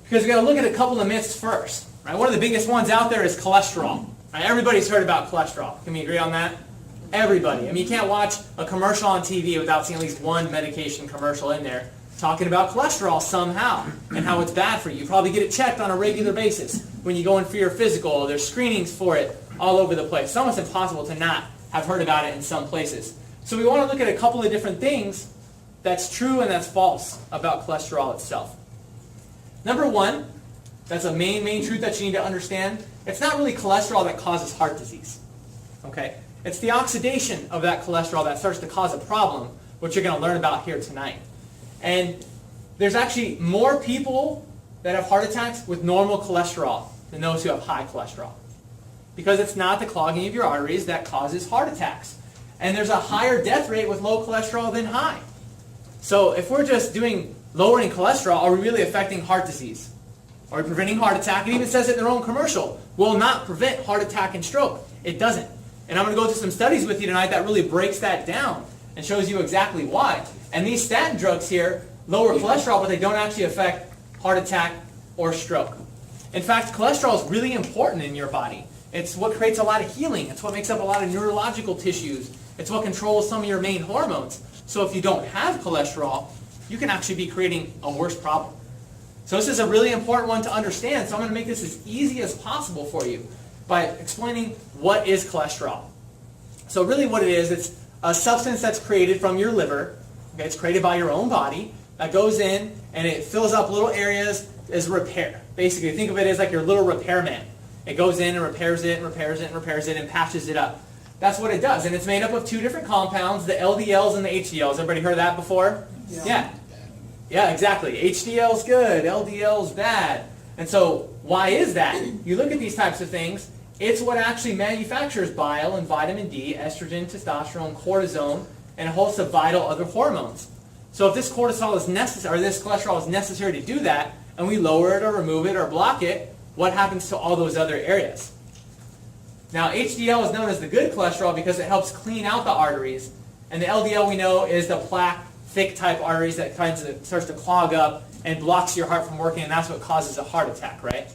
Because we've got to look at a couple of myths first. Right? One of the biggest ones out there is cholesterol. Right? Everybody's heard about cholesterol. Can we agree on that? Everybody. I mean, you can't watch a commercial on TV without seeing at least one medication commercial in there talking about cholesterol somehow and how it's bad for you. You probably get it checked on a regular basis when you go in for your physical. There's screenings for it all over the place. It's almost impossible to not have heard about it in some places. So we want to look at a couple of different things that's true and that's false about cholesterol itself. Number one, that's a main truth that you need to understand. It's not really cholesterol that causes heart disease. Okay? It's the oxidation of that cholesterol that starts to cause a problem, which you're going to learn about here tonight. And there's actually more people that have heart attacks with normal cholesterol than those who have high cholesterol. Because it's not the clogging of your arteries that causes heart attacks. And there's a higher death rate with low cholesterol than high. So if we're just doing lowering cholesterol, are we really affecting heart disease? Are we preventing heart attack? It even says it in their own commercial. Will not prevent heart attack and stroke. It doesn't. And I'm going to go through some studies with you tonight that really breaks that down and shows you exactly why. And these statin drugs here lower cholesterol, but they don't actually affect heart attack or stroke. In fact, cholesterol is really important in your body. It's what creates a lot of healing. It's what makes up a lot of neurological tissues. It's what controls some of your main hormones. So if you don't have cholesterol, you can actually be creating a worse problem. So this is a really important one to understand. So I'm going to make this as easy as possible for you by explaining what is cholesterol. So really what it is, it's a substance that's created from your liver. Okay, it's created by your own body that goes in and it fills up little areas as repair. Basically, think of it as like your little repairman. It goes in and repairs it and repairs it and repairs it and patches it up. That's what it does. And it's made up of two different compounds, the Ldls and the HDLs. Everybody heard of that before? Yeah. Yeah, exactly. HDL's good, LDL's bad. And so why is that? You look at these types of things, it's what actually manufactures bile and vitamin D, estrogen, testosterone, cortisone, and a host of vital other hormones. So if this cortisol is necessary, or this cholesterol is necessary to do that, and we lower it or remove it or block it, what happens to all those other areas? Now, HDL is known as the good cholesterol because it helps clean out the arteries, and the LDL we know is the plaque, thick type arteries that starts to clog up and blocks your heart from working, and that's what causes a heart attack, right?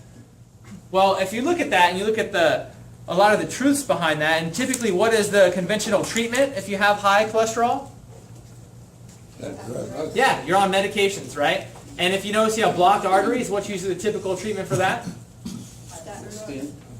Well, if you look at that and you look at a lot of the truths behind that, and typically what is the conventional treatment if you have high cholesterol? Yeah, you're on medications, right? And if you notice you have blocked arteries, what's usually the typical treatment for that?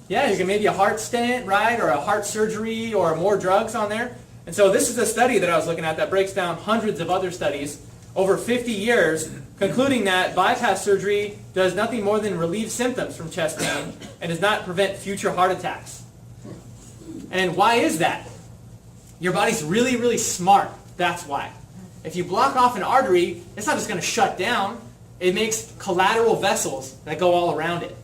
Yeah, you can maybe a heart stent, right, or a heart surgery or more drugs on there. And so this is a study that I was looking at that breaks down hundreds of other studies over 50 years, concluding that bypass surgery does nothing more than relieve symptoms from chest pain and does not prevent future heart attacks. And why is that? Your body's really, really smart. That's why. If you block off an artery, it's not just going to shut down. It makes collateral vessels that go all around it.